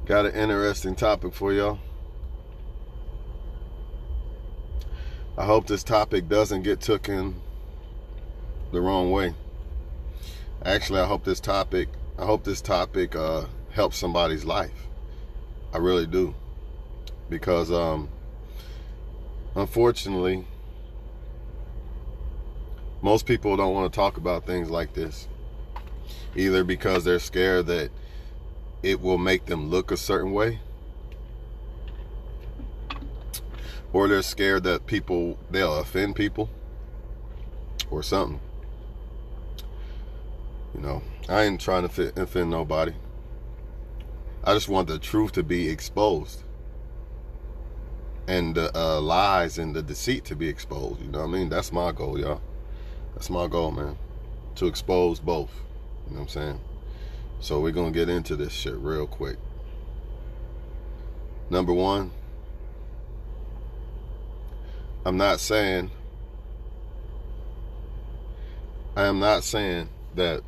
Got an interesting topic for y'all. I hope this topic doesn't get taken the wrong way. Actually, I hope this topic helps somebody's life. I really do. Because unfortunately, most people don't want to talk about things like this. Either because they're scared that it will make them look a certain way, or they're scared that they'll offend people or something. You know, I ain't trying to offend nobody. I just want the truth to be exposed, and the lies and the deceit to be exposed. You know what I mean? That's my goal, y'all. That's my goal, man. To expose both. You know what I'm saying? So we're going to get into this shit real quick. Number one, I am not saying that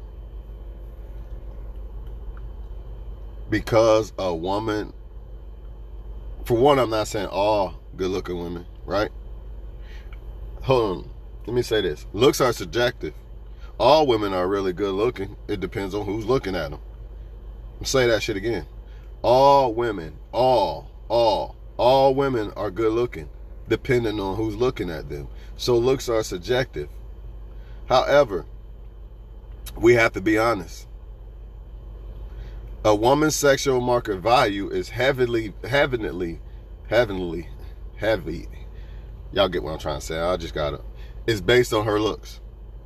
because a woman, for one, I'm not saying all good-looking women, right? Hold on. Let me say this. Looks are subjective. All women are really good-looking. It depends on who's looking at them. I'll say that shit again. All women, all women are good-looking, depending on who's looking at them. So looks are subjective. However, we have to be honest. A woman's sexual market value is heavy. Y'all get what I'm trying to say. It's based on her looks.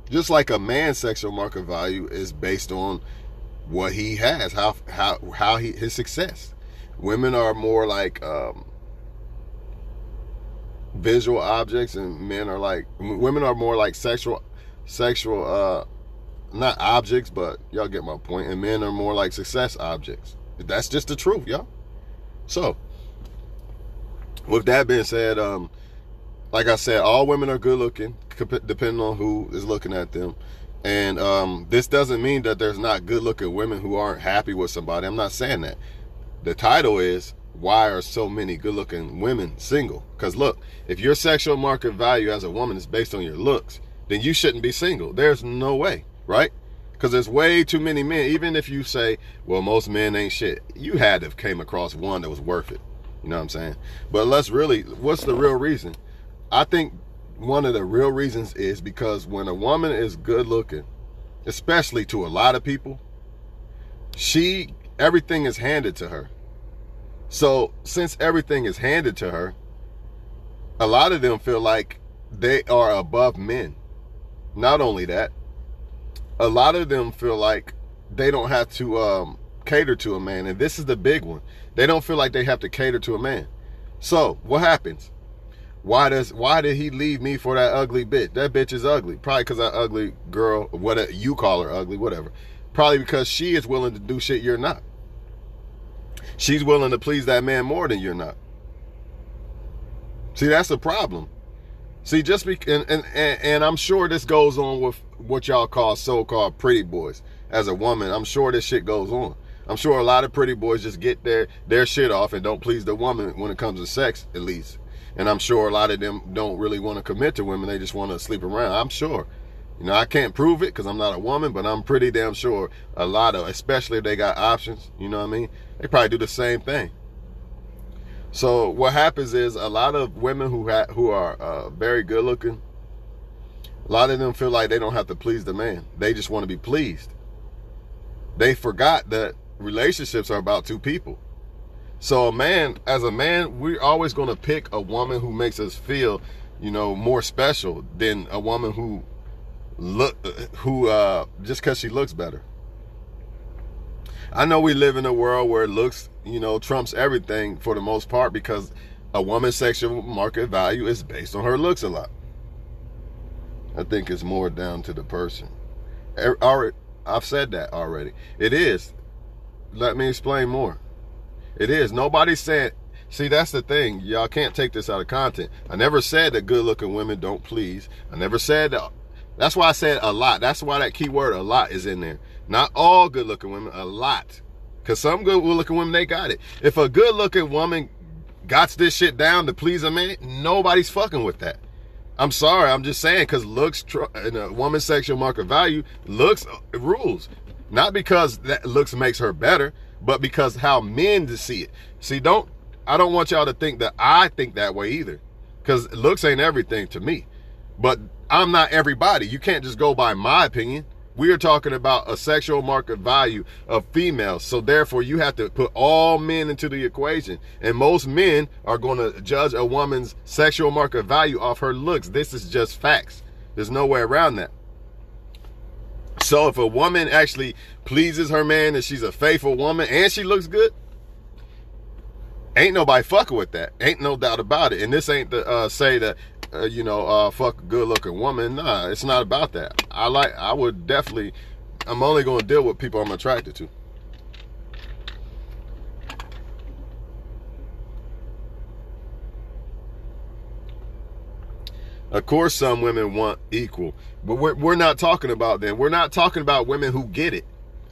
Just like a man's sexual market value is based on what he has, his success. Women are more like visual objects, and women are more like sexual not objects, but y'all get my point. And men are more like success objects. That's just the truth, y'all. So, with that being said, like I said, all women are good looking, depending on who is looking at them. And this doesn't mean that there's not good looking women who aren't happy with somebody. I'm not saying that. The title is, why are so many good looking women single? Because look, if your sexual market value as a woman is based on your looks, then you shouldn't be single. There's no way, right? Because there's way too many men. Even if you say, well, most men ain't shit, you had to have came across one that was worth it. You know what I'm saying? But what's the real reason? I think one of the real reasons is because when a woman is good looking, especially to a lot of people, everything is handed to her. So since everything is handed to her, a lot of them feel like they are above men. Not only that, a lot of them feel like they don't have to cater to a man. And this is the big one. They don't feel like they have to cater to a man. So what happens? Why did he leave me for that ugly bitch? That bitch is ugly. Probably because that ugly girl, whatever you call her ugly, whatever. Probably because she is willing to do shit you're not. She's willing to please that man more than you're not. See, that's the problem. See, and I'm sure this goes on with what y'all call so-called pretty boys. As a woman, I'm sure this shit goes on. I'm sure a lot of pretty boys just get their shit off and don't please the woman when it comes to sex, at least. And I'm sure a lot of them don't really want to commit to women. They just want to sleep around. I'm sure. You know, I can't prove it because I'm not a woman, but I'm pretty damn sure a lot of, especially if they got options, you know what I mean? They probably do the same thing. So what happens is a lot of women who are very good looking, a lot of them feel like they don't have to please the man. They just want to be pleased. They forgot that relationships are about two people. So as a man, we're always going to pick a woman who makes us feel, you know, more special than a woman who just because she looks better. I know we live in a world where looks, you know, trumps everything for the most part because a woman's sexual market value is based on her looks a lot. I think it's more down to the person. I've said that already. It is. Let me explain more. It is. Nobody's saying, see, that's the thing. Y'all can't take this out of content. I never said that good looking women don't please. I never said that. That's why I said a lot. That's why that key word a lot is in there. Not all good looking women, a lot. Because some good looking women, they got it. If a good looking woman got this shit down to please a man, nobody's fucking with that. I'm sorry, I'm just saying, because looks in a woman's sexual market value, looks rules. Not because that looks makes her better, but because how men to see it. See, I don't want y'all to think that I think that way either, because looks ain't everything to me. But I'm not everybody. You can't just go by my opinion. We are talking about a sexual market value of females. So therefore, you have to put all men into the equation. And most men are going to judge a woman's sexual market value off her looks. This is just facts. There's no way around that. So if a woman actually pleases her man and she's a faithful woman and she looks good, ain't nobody fucking with that. Ain't no doubt about it. And this ain't to say that, fuck a good looking woman. Nah, it's not about that. I'm only going to deal with people I'm attracted to. Of course, some women want equal, but we're not talking about them. We're not talking about women who get it.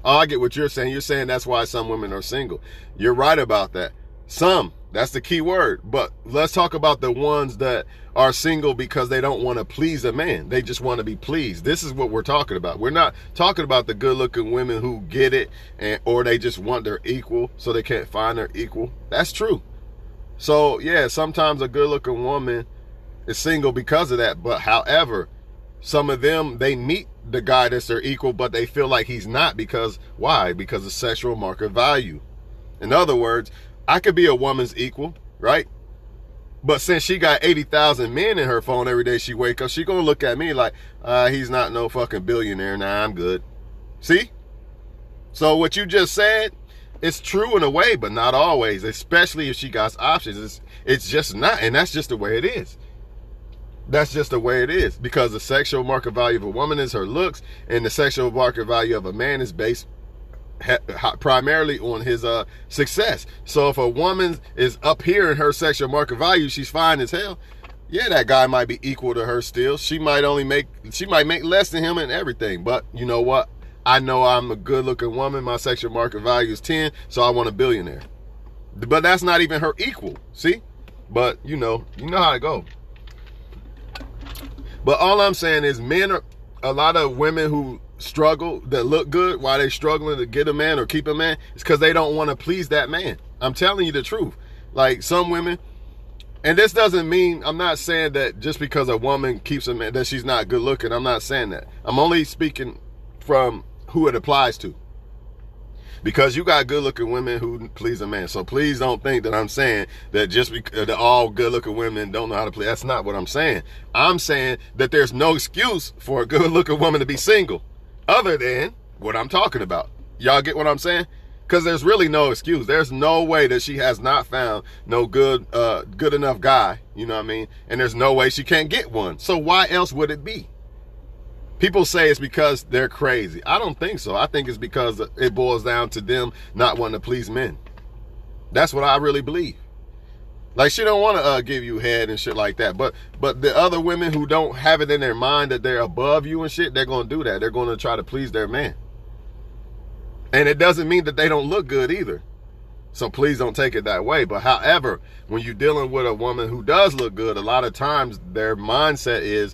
Oh, I get what you're saying. You're saying that's why some women are single. You're right about that. Some, that's the key word. But let's talk about the ones that are single because they don't want to please a man. They just want to be pleased. This is what we're talking about. We're not talking about the good-looking women who get it or they just want their equal so they can't find their equal. That's true. So, yeah, sometimes a good-looking woman is single because of that. But however, some of them, they meet the guy that's their equal, but they feel like he's not because, why? Because of sexual market value. In other words, I could be a woman's equal, right? But since she got 80,000 men in her phone every day she wake up, she gonna look at me like, he's not no fucking billionaire. Nah, I'm good. See? So what you just said, it's true in a way, but not always, especially if she got options. It's just not, and that's just the way it is. That's just the way it is, because the sexual market value of a woman is her looks, and the sexual market value of a man is based primarily on his success. So if a woman is up here in her sexual market value, she's fine as hell. Yeah, that guy might be equal to her still. She might make less than him and everything. But you know what? I know I'm a good looking woman. My sexual market value is 10, so I want a billionaire. But that's not even her equal. See? But you know how it go. But all I'm saying is a lot of women who struggle that look good while they struggling to get a man or keep a man, it's because they don't want to please that man. I'm telling you the truth. Like some women, and this doesn't mean, I'm not saying that just because a woman keeps a man that she's not good looking. I'm not saying that. I'm only speaking from who it applies to, because you got good looking women who please a man. So please don't think that I'm saying that just because that all good looking women don't know how to please. That's not what I'm saying. I'm saying that there's no excuse for a good looking woman to be single other than what I'm talking about. Y'all get what I'm saying? Because there's really no excuse. There's no way that she has not found no good enough guy, you know what I mean? And there's no way she can't get one. So why else would it be? People say it's because they're crazy. I don't think so. I think it's because it boils down to them not wanting to please men. That's what I really believe. Like, she don't want to give you head and shit like that. But the other women who don't have it in their mind that they're above you and shit, they're going to do that. They're going to try to please their man. And it doesn't mean that they don't look good either. So please don't take it that way. But however, when you're dealing with a woman who does look good, a lot of times their mindset is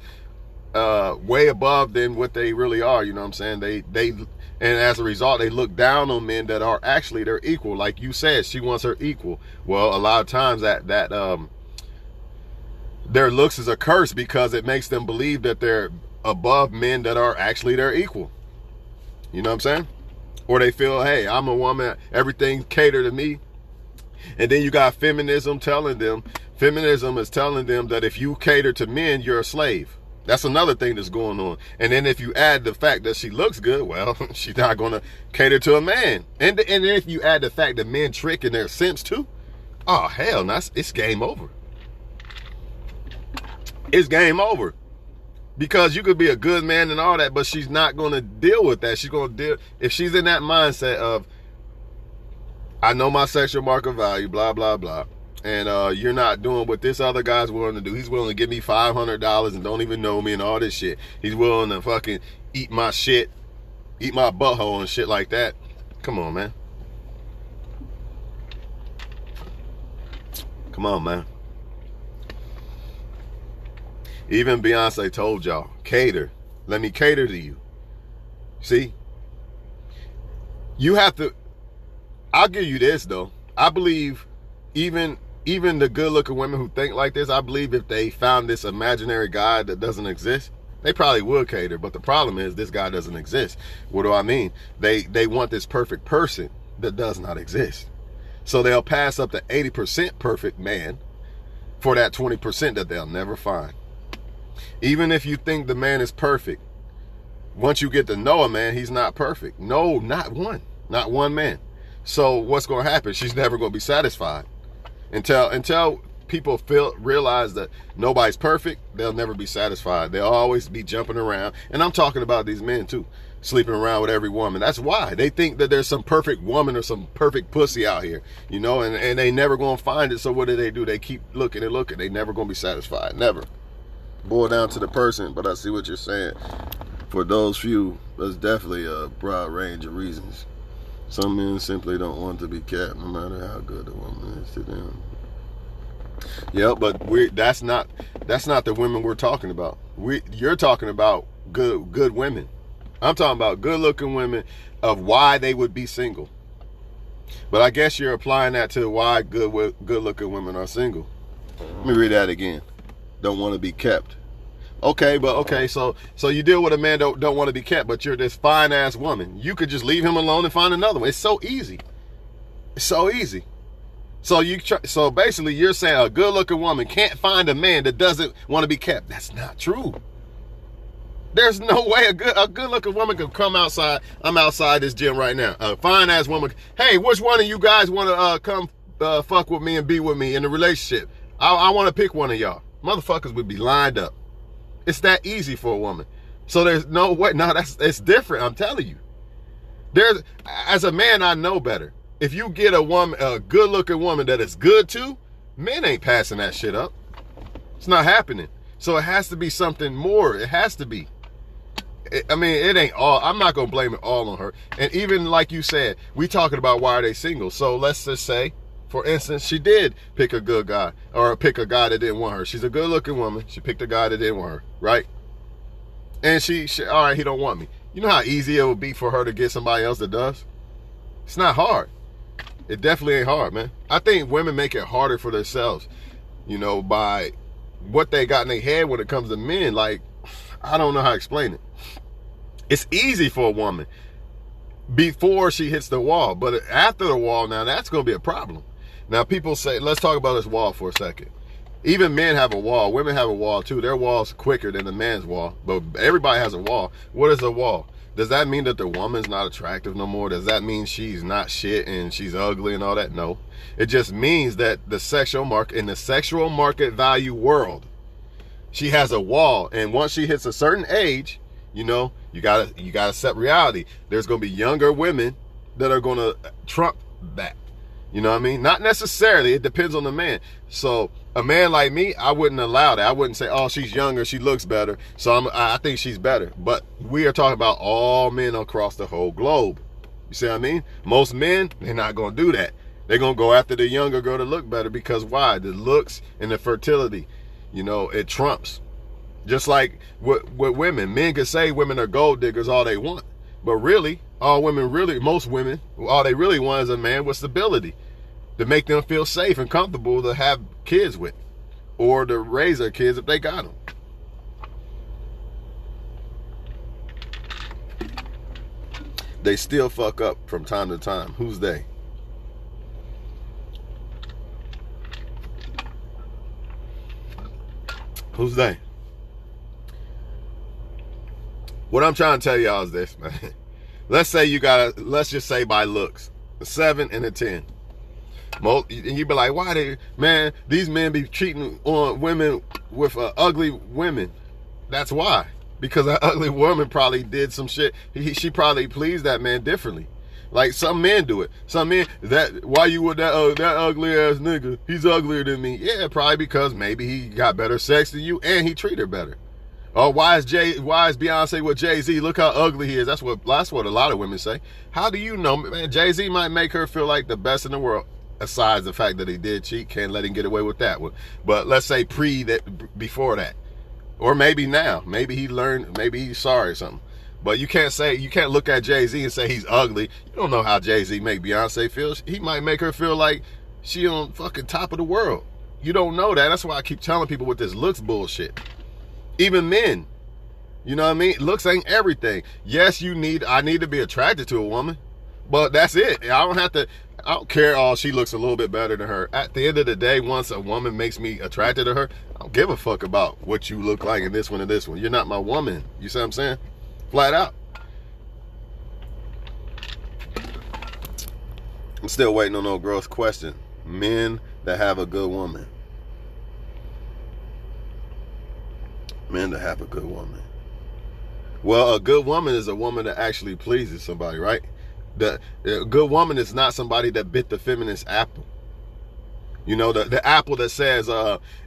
way above than what they really are. You know what I'm saying? And as a result, they look down on men that are actually their equal. Like you said, she wants her equal. Well, a lot of times that their looks is a curse, because it makes them believe that they're above men that are actually their equal. You know what I'm saying? Or they feel, hey, I'm a woman, everything cater to me. And then you got feminism is telling them that if you cater to men, you're a slave. That's another thing that's going on. And then if you add the fact that she looks good, well, she's not going to cater to a man. And then if you add the fact that men trick and they're simps too, oh, hell, it's game over. It's game over. Because you could be a good man and all that, but she's not going to deal with that. She's going to deal, if she's in that mindset of, I know my sexual market value, blah, blah, blah. And you're not doing what this other guy's willing to do. He's willing to give me $500 and don't even know me and all this shit. He's willing to fucking eat my shit, eat my butthole and shit like that. Come on, man. Come on, man. Even Beyonce told y'all, cater. Let me cater to you. See? You have to, I'll give you this though. I believe even the good-looking women who think like this, I believe if they found this imaginary guy that doesn't exist, they probably would cater. But the problem is this guy doesn't exist. What do I mean? They want this perfect person that does not exist. So they'll pass up the 80% perfect man for that 20% that they'll never find. Even if you think the man is perfect, once you get to know a man, he's not perfect. No, not one man. So what's going to happen? She's never going to be satisfied until people realize that nobody's perfect. They'll never be satisfied. They'll always be jumping around. And I'm talking about these men too, sleeping around with every woman. That's why they think that there's some perfect woman or some perfect pussy out here, you know, and they never going to find it. So what do? They keep looking and looking. They never going to be satisfied. Never. Boil down to the person, but I see what you're saying. For those few, there's definitely a broad range of reasons. Some men simply don't want to be kept, no matter how good the woman is to them. Yeah, but that's not the women we're talking about. You're talking about good women. I'm talking about good-looking women of why they would be single. But I guess you're applying that to why good-looking women are single. Let me read that again. Don't want to be kept. Okay, so you deal with a man don't want to be kept, but you're this fine ass woman. You could just leave him alone and find another one. It's so easy. It's so easy. So basically you're saying a good looking woman can't find a man that doesn't want to be kept. That's not true. There's no way a good looking woman can come outside. I'm outside this gym right now. A fine ass woman. Hey, which one of you guys want to come fuck with me and be with me in a relationship? I want to pick one of y'all. Motherfuckers would be lined up. It's that easy for a woman. So there's no way. No, it's different. I'm telling you. As a man, I know better. If you get a good-looking woman that is good too, men ain't passing that shit up. It's not happening. So it has to be something more. It has to be. It ain't all. I'm not gonna blame it all on her. And even like you said, we talking about why are they single. So let's just say, for instance, she did pick a good guy or pick a guy that didn't want her. She's a good-looking woman. She picked a guy that didn't want her, right? And she all right, he don't want me. You know how easy it would be for her to get somebody else that does? It's not hard. It definitely ain't hard, man. I think women make it harder for themselves, you know, by what they got in their head when it comes to men. Like, I don't know how to explain it. It's easy for a woman before she hits the wall, but after the wall, now that's going to be a problem. Now, people say, let's talk about this wall for a second. Even men have a wall. Women have a wall, too. Their wall's quicker than the man's wall. But everybody has a wall. What is a wall? Does that mean that the woman's not attractive no more? Does that mean she's not shit and she's ugly and all that? No. It just means that in the sexual market value world, she has a wall. And once she hits a certain age, you know, you gotta set reality. There's going to be younger women that are going to trump that. You know what I mean? Not necessarily. It depends on the man. So a man like me, I wouldn't allow that. I wouldn't say, oh, she's younger, she looks better, so I think she's better. But we are talking about all men across the whole globe. You see what I mean? Most men, they're not going to do that. They're going to go after the younger girl to look better because why? The looks and the fertility, you know, it trumps. Just like with women. Men can say women are gold diggers all they want. But really, most women, all they really want is a man with stability to make them feel safe and comfortable to have kids with or to raise their kids if they got them. They still fuck up from time to time. Who's they? Who's they? What I'm trying to tell y'all is this, man. Let's just say by looks, a 7 and a 10. And you be like, why these men be cheating on women with ugly women? That's why. Because that ugly woman probably did some shit. She probably pleased that man differently. Like some men do it. Some men, why you with that ugly ass nigga? He's uglier than me. Yeah, probably because maybe he got better sex than you and he treated her better. Oh, why is Beyonce with Jay-Z? Look how ugly he is. That's what a lot of women say. How do you know, man? Jay-Z might make her feel like the best in the world. Aside the fact that he did cheat, can't let him get away with that one. But let's say before that. Or maybe now. Maybe he learned, maybe he's sorry or something. But you can't look at Jay-Z and say he's ugly. You don't know how Jay-Z make Beyonce feel. He might make her feel like she on fucking top of the world. You don't know that. That's why I keep telling people with this looks bullshit. Even men. You know what I mean? Looks ain't everything. Yes, I need to be attracted to a woman. But that's it. I don't care, oh, she looks a little bit better than her. At the end of the day, once a woman makes me attracted to her, I don't give a fuck about what you look like in this one and this one. You're not my woman. You see what I'm saying? Flat out. I'm still waiting on no girl's question. Men that have a good woman. Men that have a good woman. Well, a good woman is a woman that actually pleases somebody, right? A good woman is not somebody that bit the feminist apple. You know, the apple that says,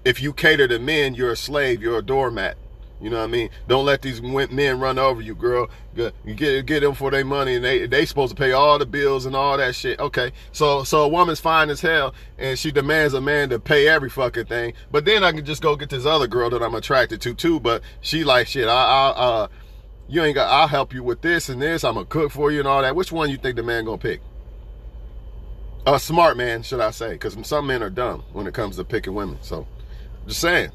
if you cater to men, you're a slave, you're a doormat. You know what I mean? Don't let these men run over you, girl. You get them for their money, and they supposed to pay all the bills and all that shit. Okay, so a woman's fine as hell, and she demands a man to pay every fucking thing. But then I can just go get this other girl that I'm attracted to too. But she like, shit, I'll help you with this and this. I'm gonna cook for you and all that. Which one you think the man gonna pick? A smart man, should I say? Because some men are dumb when it comes to picking women. So, just saying.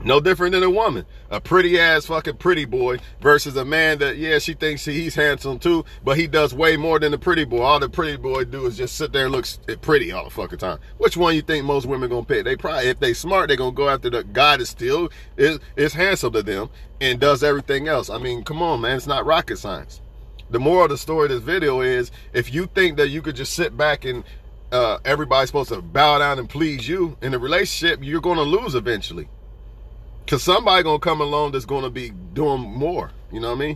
No different than a woman. A pretty ass fucking pretty boy versus a man that, yeah, she thinks he's handsome too, but he does way more than the pretty boy. All the pretty boy do is just sit there and look pretty all the fucking time. Which one you think most women gonna pick? They probably, if they smart, they gonna go after the guy that still is handsome to them and does everything else. I mean, come on, man, it's not rocket science. The moral of the story of this video is, if you think that you could just sit back and everybody's supposed to bow down and please you in a relationship, you're gonna lose eventually. Because somebody going to come along that's going to be doing more. You know what I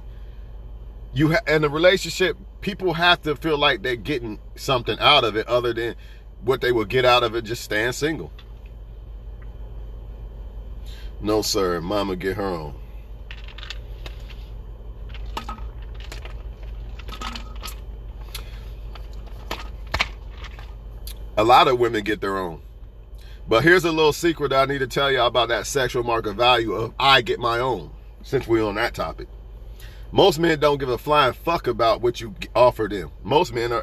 mean? In a relationship, people have to feel like they're getting something out of it other than what they would get out of it just staying single. No, sir. Mama get her own. A lot of women get their own. But here's a little secret that I need to tell you about that sexual market value of I get my own, since we're on that topic. Most men don't give a flying fuck about what you offer them. Most men I'm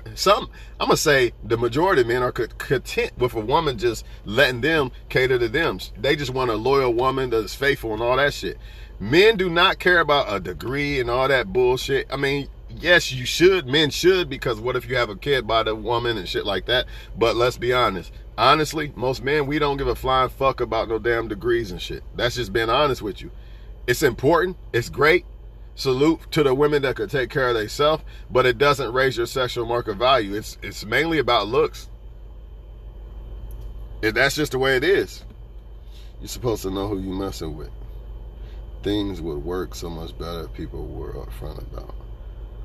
going to say the majority of men are content with a woman just letting them cater to them. They just want a loyal woman that's faithful and all that shit. Men do not care about a degree and all that bullshit. I mean, yes, you should. Men should, because what if you have a kid by the woman and shit like that? But let's be honest. Honestly, most men, we don't give a flying fuck about no damn degrees and shit. That's just being honest with you. It's important. It's great. Salute to the women that could take care of themselves, but it doesn't raise your sexual market value. It's mainly about looks. That's just the way it is. You're supposed to know who you're messing with. Things would work so much better if people were upfront about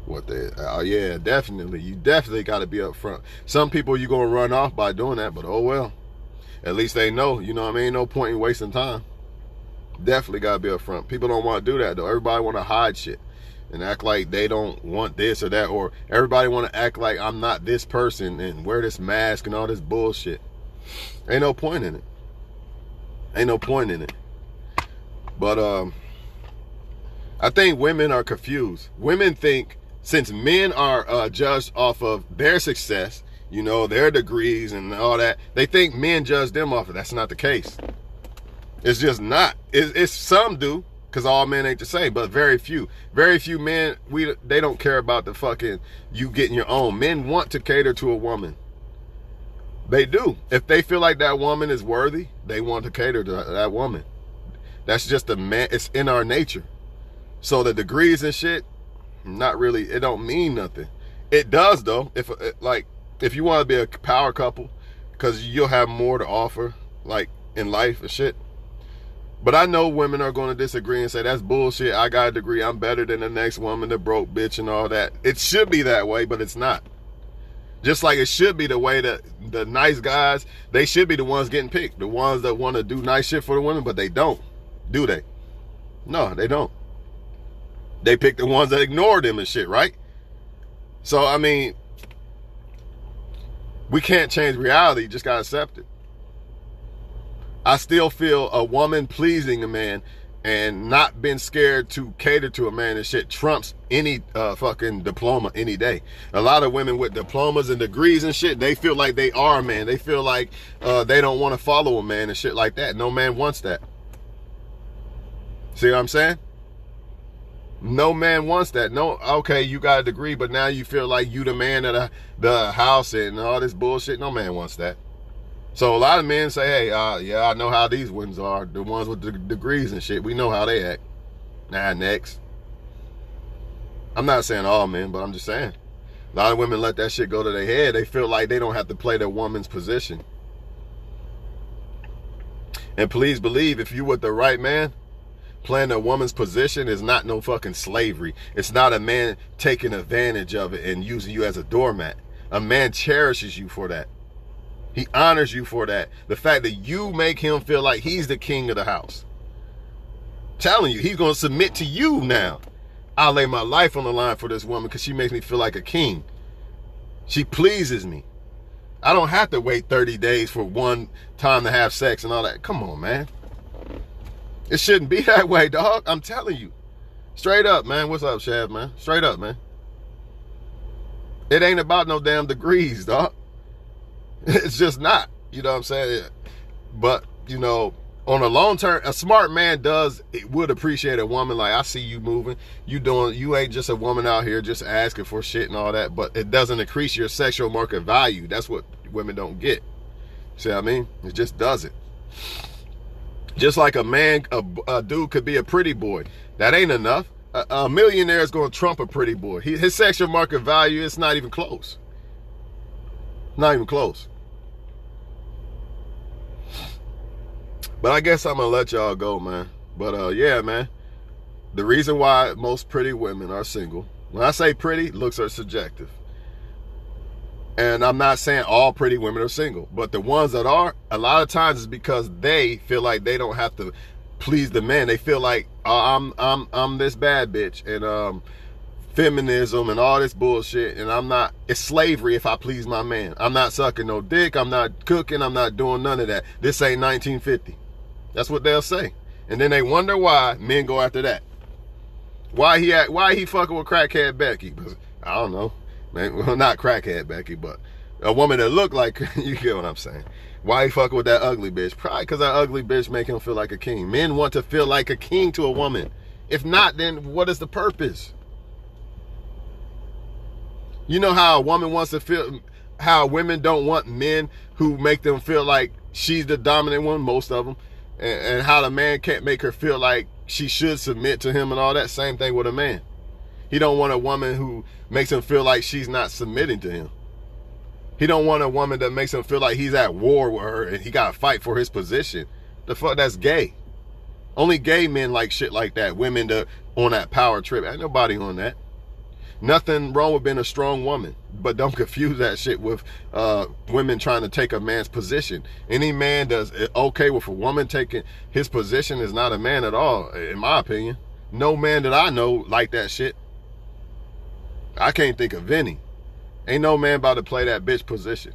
what they, yeah, definitely. You definitely got to be up front. Some people you're going to run off by doing that, but oh well. At least they know, you know what I mean? No point in wasting time. Definitely got to be up front. People don't want to do that, though. Everybody want to hide shit and act like they don't want this or that, or everybody want to act like I'm not this person and wear this mask and all this bullshit. Ain't no point in it. Ain't no point in it. But I think women are confused. Women think, since men are judged off of their success, you know, their degrees and all that, they think men judge them off of. That's not the case. It's just not. It's some do, because all men ain't the same, but very few men, they don't care about the fucking you getting your own. Men want to cater to a woman. They do. If they feel like that woman is worthy, they want to cater to that woman. That's just a man. It's in our nature. So the degrees and shit, not really, it don't mean nothing. It does though. If you want to be a power couple, because you'll have more to offer, like in life and shit. But I know women are going to disagree and say, that's bullshit. I got a degree. I'm better than the next woman, the broke bitch and all that. It should be that way, but it's not. Just like it should be the way that the nice guys, they should be the ones getting picked. The ones that want to do nice shit for the women, but they don't. Do they? No, they don't. They pick the ones that ignore them and shit, right? So, I mean, We can't change reality, you just gotta accept it. I still feel a woman pleasing a man and not being scared to cater to a man and shit trumps any fucking diploma any day. A lot of women with diplomas and degrees and shit, they feel like they are a man. They feel like they don't want to follow a man and shit like that. No man wants that. See what I'm saying? No man wants that. No, okay, you got a degree, but now you feel like you the man of the house and all this bullshit. No man wants that. So a lot of men say, hey, yeah, I know how these ones are. The ones with the degrees and shit. We know how they act. Nah, next. I'm not saying all men, but I'm just saying. A lot of women let that shit go to their head. They feel like they don't have to play their woman's position. And please believe, if you with the right man, playing a woman's position is not no fucking slavery. It's not a man taking advantage of it and using you as a doormat. A man cherishes you for that. He honors you for that. The fact that you make him feel like he's the king of the house. Telling you, he's going to submit to you now. I'll lay my life on the line for this woman because she makes me feel like a king. She pleases me. I don't have to wait 30 days for one time to have sex and all that. Come on, man. It shouldn't be that way, dog. I'm telling you. Straight up, man. What's up, Shav, man? Straight up, man. It ain't about no damn degrees, dog. It's just not. You know what I'm saying? But, you know, on a long term, a smart man would appreciate a woman like, I see you moving. You ain't just a woman out here just asking for shit and all that. But it doesn't increase your sexual market value. That's what women don't get. See what I mean? It just doesn't. Just like a man, a dude could be a pretty boy. That ain't enough. A millionaire is going to trump a pretty boy. His sexual market value is not even close. Not even close. But I guess I'm going to let y'all go, man. But yeah, man. The reason why most pretty women are single. When I say pretty, looks are subjective. And I'm not saying all pretty women are single. But the ones that are, a lot of times it's because they feel like they don't have to please the man. They feel like, I'm this bad bitch. And feminism and all this bullshit. And it's slavery if I please my man. I'm not sucking no dick. I'm not cooking. I'm not doing none of that. This ain't 1950. That's what they'll say. And then they wonder why men go after that. Why he fucking with crackhead Becky? I don't know. Man, well, not crackhead Becky, but a woman that looked like, you get what I'm saying. Why he fucking with that ugly bitch? Probably because that ugly bitch make him feel like a king. Men want to feel like a king to a woman. If not, then what is the purpose? You know how a woman wants to feel, how women don't want men who make them feel like she's the dominant one, most of them. And how the man can't make her feel like she should submit to him and all that. Same thing with a man. He don't want a woman who makes him feel like she's not submitting to him. He don't want a woman that makes him feel like he's at war with her and he got to fight for his position. The fuck, that's gay. Only gay men like shit like that. Women that on that power trip. Ain't nobody on that. Nothing wrong with being a strong woman, but don't confuse that shit with women trying to take a man's position. Any man that's okay with a woman taking his position is not a man at all, in my opinion. No man that I know like that shit. I can't think of any. Ain't no man about to play that bitch position.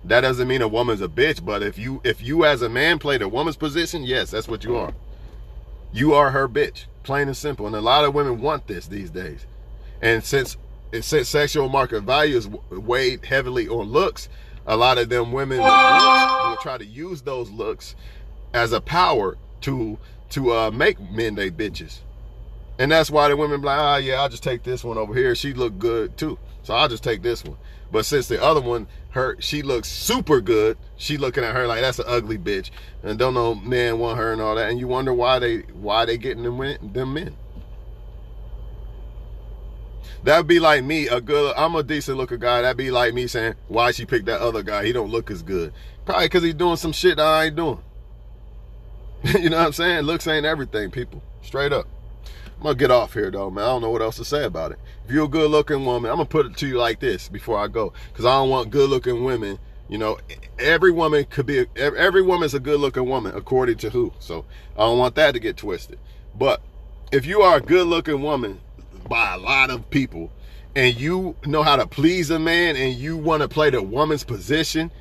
That doesn't mean a woman's a bitch, but if you as a man play the woman's position, yes, that's what you are. You are her bitch, plain and simple. And a lot of women want this these days. And since sexual market value is weighed heavily on looks, a lot of them women with looks will try to use those looks as a power to make men they bitches. And that's why the women be like, yeah, I'll just take this one over here. She look good too, so I'll just take this one. But since the other one, she looks super good, she looking at her like that's an ugly bitch, and don't know man want her and all that. And you wonder why they getting them men. That'd be like me, I'm a decent looking guy. That'd be like me saying, why she picked that other guy? He don't look as good. Probably because he's doing some shit that I ain't doing. You know what I'm saying? Looks ain't everything, people. Straight up. I'm going to get off here, though, man. I don't know what else to say about it. If you're a good looking woman, I'm going to put it to you like this before I go. Because I don't want good looking women. You know, every woman's a good looking woman, according to who. So I don't want that to get twisted. But if you are a good looking woman, by a lot of people, and you know how to please a man, and you want to play the woman's position,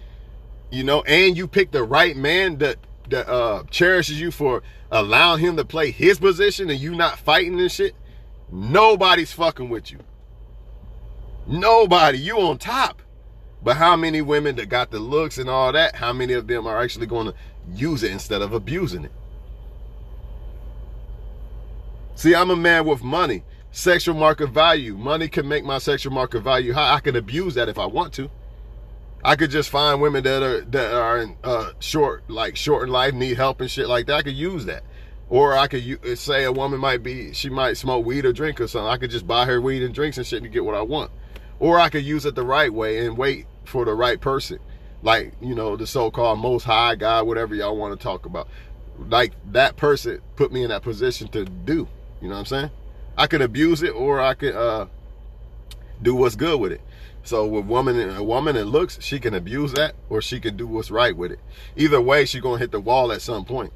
you know, and you pick the right man that cherishes you for allowing him to play his position, and you not fighting and shit, nobody's fucking with you. Nobody. You on top. But how many women that got the looks and all that, how many of them are actually going to use it instead of abusing it? See, I'm a man with money. Sexual market value. Money can make my sexual market value high. I can abuse that if I want to. I could just find women that are in, short in life, need help and shit like that. I could use that. Or I could say a woman she might smoke weed or drink or something. I could just buy her weed and drinks and shit to get what I want. Or I could use it the right way and wait for the right person. Like, you know, the so-called most high God, whatever y'all want to talk about. Like, that person put me in that position to do. You know what I'm saying? I could abuse it, or I could do what's good with it. So with a woman that looks, she can abuse that, or she can do what's right with it. Either way, she's going to hit the wall at some point.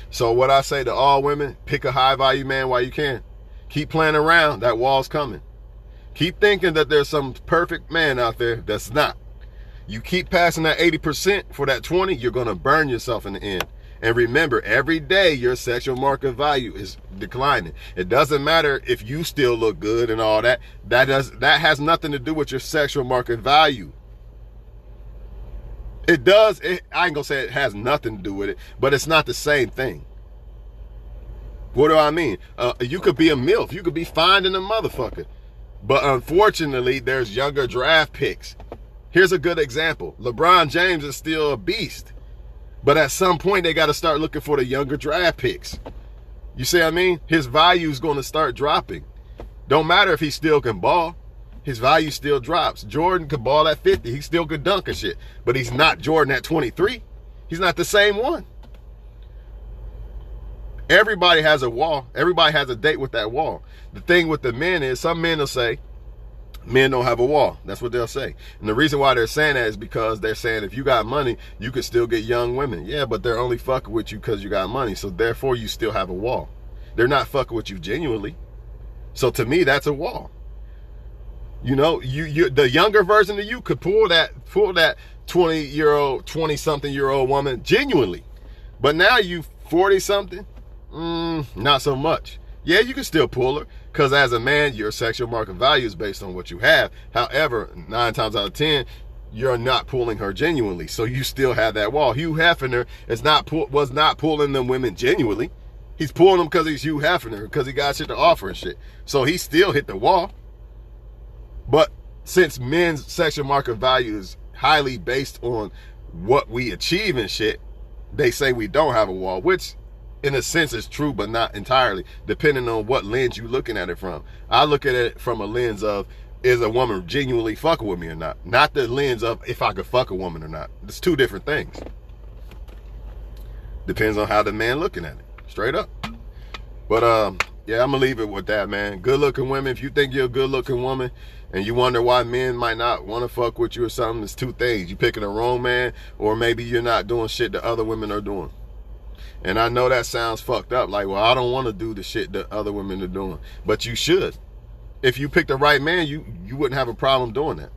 So what I say to all women, pick a high value man while you can. Keep playing around. That wall's coming. Keep thinking that there's some perfect man out there that's not. You keep passing that 80% for that 20, you're going to burn yourself in the end. And remember, every day your sexual market value is declining. It doesn't matter if you still look good and all that. That has nothing to do with your sexual market value. It does. I ain't gonna say it has nothing to do with it, but it's not the same thing. What do I mean? You could be a MILF. You could be finding a motherfucker. But unfortunately, there's younger draft picks. Here's a good example. LeBron James is still a beast. But at some point, they got to start looking for the younger draft picks. You see what I mean? His value is going to start dropping. Don't matter if he still can ball. His value still drops. Jordan could ball at 50. He still could dunk and shit. But he's not Jordan at 23. He's not the same one. Everybody has a wall. Everybody has a date with that wall. The thing with the men is, some men will say, men don't have a wall. That's what they'll say. And the reason why they're saying that is because they're saying if you got money, you could still get young women. Yeah, but they're only fucking with you because you got money. So therefore, you still have a wall. They're not fucking with you genuinely. So to me, that's a wall. You know, you the younger version of you could pull that 20-something-year-old woman genuinely. But now you 40-something, not so much. Yeah, you can still pull her, because as a man, your sexual market value is based on what you have. However, 9 times out of 10, you're not pulling her genuinely, so you still have that wall. Hugh Hefner was not pulling them women genuinely. He's pulling them because he's Hugh Hefner, because he got shit to offer and shit. So he still hit the wall. But since men's sexual market value is highly based on what we achieve and shit, they say we don't have a wall, which in a sense is true, but not entirely, depending on what lens you're looking at it from. I look at it from a lens of, is a woman genuinely fucking with me or not? Not the lens of if I could fuck a woman or not. It's two different things. Depends on how the man looking at it, straight up. But yeah, I'm gonna leave it with that, man. Good looking women. If you think you're a good looking woman and you wonder why men might not want to fuck with you or something, it's two things. You picking the wrong man, or maybe you're not doing shit that other women are doing. And I know that sounds fucked up, like, well, I don't want to do the shit that other women are doing. But you should. If you pick the right man, you wouldn't have a problem doing that.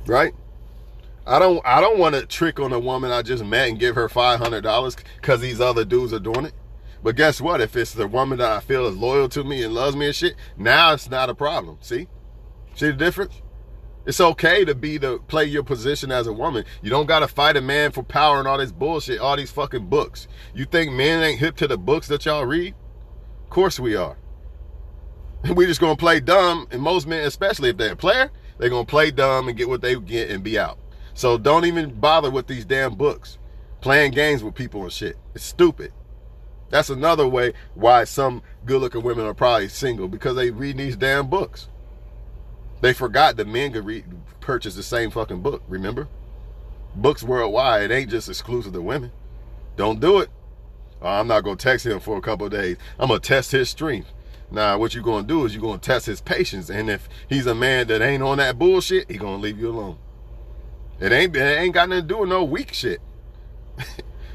Right? I don't want to trick on a woman I just met and give her $500 because these other dudes are doing it. But guess what? If it's the woman that I feel is loyal to me and loves me and shit, now it's not a problem. See the difference? It's okay to play your position as a woman. You don't got to fight a man for power and all this bullshit, all these fucking books. You think men ain't hip to the books that y'all read? Of course we are. We just going to play dumb, and most men, especially if they're a player, they're going to play dumb and get what they get and be out. So don't even bother with these damn books. Playing games with people and shit. It's stupid. That's another way why some good-looking women are probably single, because they read these damn books. They forgot that men could purchase the same fucking book, remember? Books worldwide, it ain't just exclusive to women. Don't do it. Oh, I'm not going to text him for a couple of days. I'm going to test his strength. Nah, what you're going to do is you're going to test his patience. And if he's a man that ain't on that bullshit, he going to leave you alone. It ain't got nothing to do with no weak shit.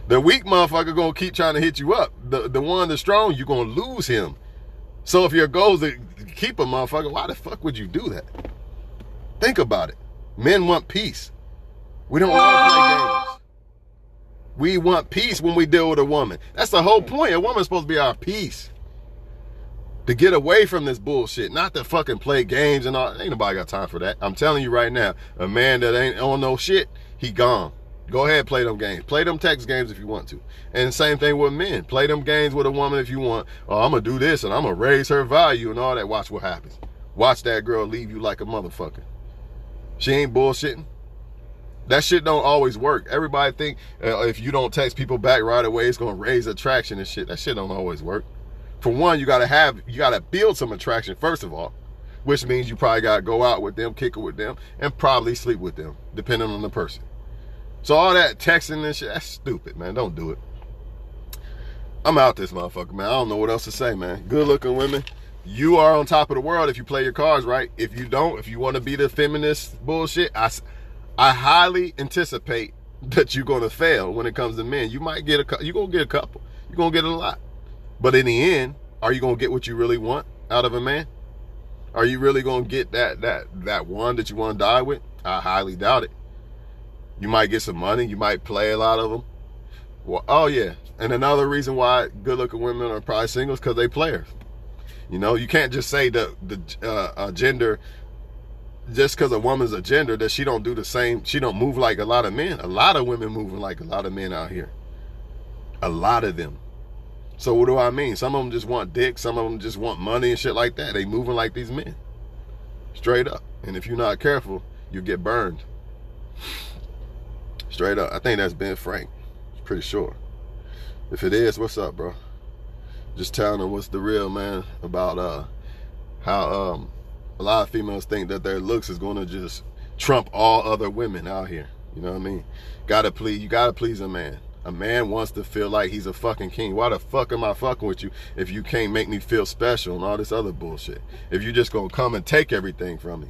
The weak motherfucker going to keep trying to hit you up. The one that's strong, you're going to lose him. So if your goal is to keep a motherfucker, why the fuck would you do that? Think about it. Men want peace. We don't want to play games. We want peace when we deal with a woman. That's the whole point. A woman's supposed to be our peace. To get away from this bullshit, not to fucking play games and all. Ain't nobody got time for that. I'm telling you right now, a man that ain't on no shit, he gone. Go ahead, play them games. Play them text games if you want to. And the same thing with men. Play them games with a woman if you want. Oh, I'm going to do this and I'm going to raise her value and all that. Watch what happens. Watch that girl leave you like a motherfucker. She ain't bullshitting. That shit don't always work. Everybody think if you don't text people back right away, it's going to raise attraction and shit. That shit don't always work. For one, you gotta build some attraction first of all, which means you probably gotta go out with them, kick it with them, and probably sleep with them, depending on the person. So all that texting and shit, that's stupid, man. Don't do it. I'm out this motherfucker, man. I don't know what else to say, man. Good looking women, you are on top of the world if you play your cards right. If you don't, if you want to be the feminist bullshit, I highly anticipate that you're gonna fail when it comes to men. You might get you're gonna get a couple. You're gonna get a lot. But in the end, are you going to get what you really want out of a man? Are you really going to get that one that you want to die with? I highly doubt it. You might get some money. You might play a lot of them. Well, oh, yeah. And another reason why good-looking women are probably single is because they players. You know, you can't just say the gender, just because a woman's a gender, that she don't do the same. She don't move like a lot of men. A lot of women moving like a lot of men out here. A lot of them. So what do I mean? Some of them just want dick. Some of them just want money and shit like that. They moving like these men. Straight up. And if you're not careful, you get burned. Straight up. I think that's Ben Frank. Pretty sure. If it is, what's up, bro? Just telling them what's the real, man, about how a lot of females think that their looks is going to just trump all other women out here. You know what I mean? You gotta please a man. A man wants to feel like he's a fucking king. Why the fuck am I fucking with you if you can't make me feel special and all this other bullshit? If you just gonna come and take everything from me.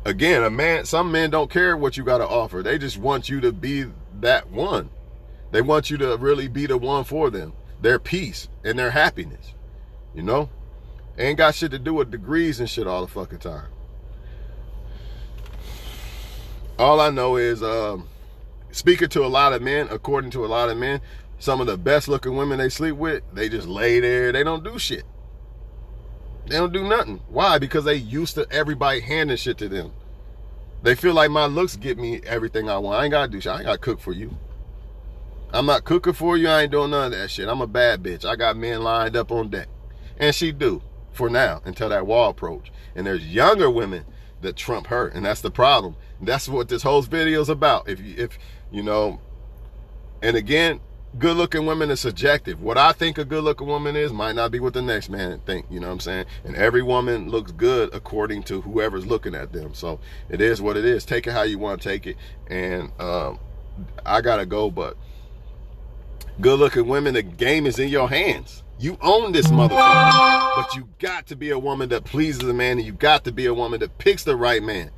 Again, some men don't care what you gotta offer. They just want you to be that one. They want you to really be the one for them. Their peace and their happiness. You know? Ain't got shit to do with degrees and shit all the fucking time. All I know is, speaking to a lot of men, according to a lot of men, some of the best looking women they sleep with, they just lay there. They don't do shit. They don't do nothing. Why? Because they used to everybody handing shit to them. They feel like my looks get me everything I want. I ain't got to do shit. I ain't got to cook for you. I'm not cooking for you. I ain't doing none of that shit. I'm a bad bitch. I got men lined up on deck. And she do, for now, until that wall approach. And there's younger women that trump her. And that's the problem. That's what this whole video is about. If you know, and again, good looking women is subjective. What I think a good looking woman is might not be what the next man think, you know what I'm saying? And every woman looks good according to whoever's looking at them. So it is what it is. Take it how you want to take it. And I gotta go, but good looking women, the game is in your hands. You own this motherfucker. But you got to be a woman that pleases a man, and you got to be a woman that picks the right man.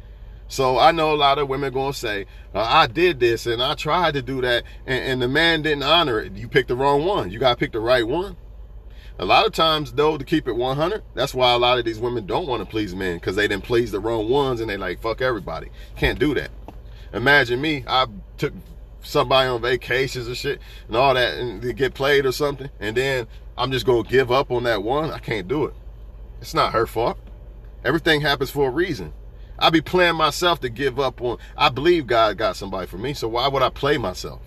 So I know a lot of women going to say, I did this and I tried to do that and the man didn't honor it. You picked the wrong one. You got to pick the right one. A lot of times, though, to keep it 100, that's why a lot of these women don't want to please men, because they didn't please the wrong ones and they like, fuck everybody. Can't do that. Imagine me, I took somebody on vacations and shit and all that and they get played or something, and then I'm just going to give up on that one. I can't do it. It's not her fault. Everything happens for a reason. I be playing myself to give up on. I believe God got somebody for me, so why would I play myself?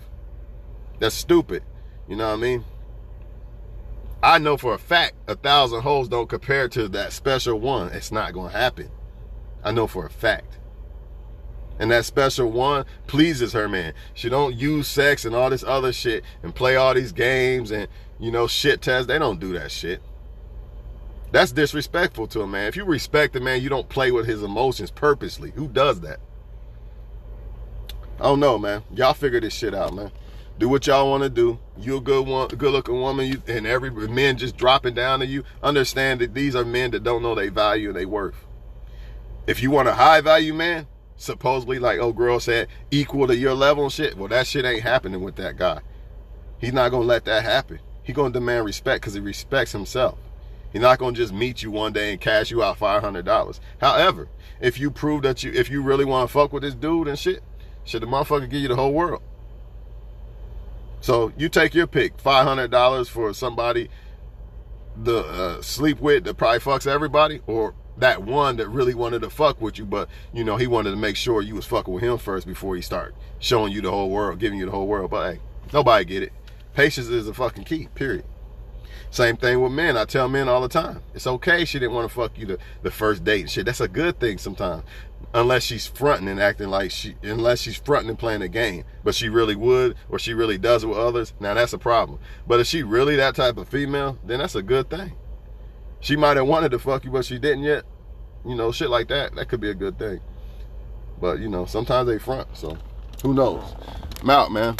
That's stupid. You know what I mean? I know for a fact 1,000 hoes don't compare to that special one. It's not going to happen. I know for a fact. And that special one pleases her man. She don't use sex and all this other shit and play all these games and, you know, shit tests. They don't do that shit. That's disrespectful to a man. If you respect a man, you don't play with his emotions purposely. Who does that? I don't know, man. Y'all figure this shit out, man. Do what y'all want to do. You a good looking woman, and every men just dropping down to you. Understand that these are men that don't know their value and their worth. If you want a high value man, supposedly, like old girl said, equal to your level and shit, well, that shit ain't happening with that guy. He's not going to let that happen. He's going to demand respect because he respects himself. He's not gonna just meet you one day and cash you out $500. However, if you prove that if you really want to fuck with this dude and shit, the motherfucker give you the whole world. So you take your pick. $500 for somebody to sleep with that probably fucks everybody, or that one that really wanted to fuck with you, but you know he wanted to make sure you was fucking with him first before he start showing you the whole world, giving you the whole world. But hey, nobody get it. Patience is a fucking key, period. Same thing with men. I tell men all the time, it's okay she didn't want to fuck you the first date and shit. That's a good thing sometimes. Unless she's fronting and acting like unless she's fronting and playing a game, but she really would, or she really does it with others, now that's a problem. But if she really that type of female, then that's a good thing. She might have wanted to fuck you, but she didn't yet. You know, shit like that could be a good thing. But, you know, sometimes they front, so who knows? I'm out, man.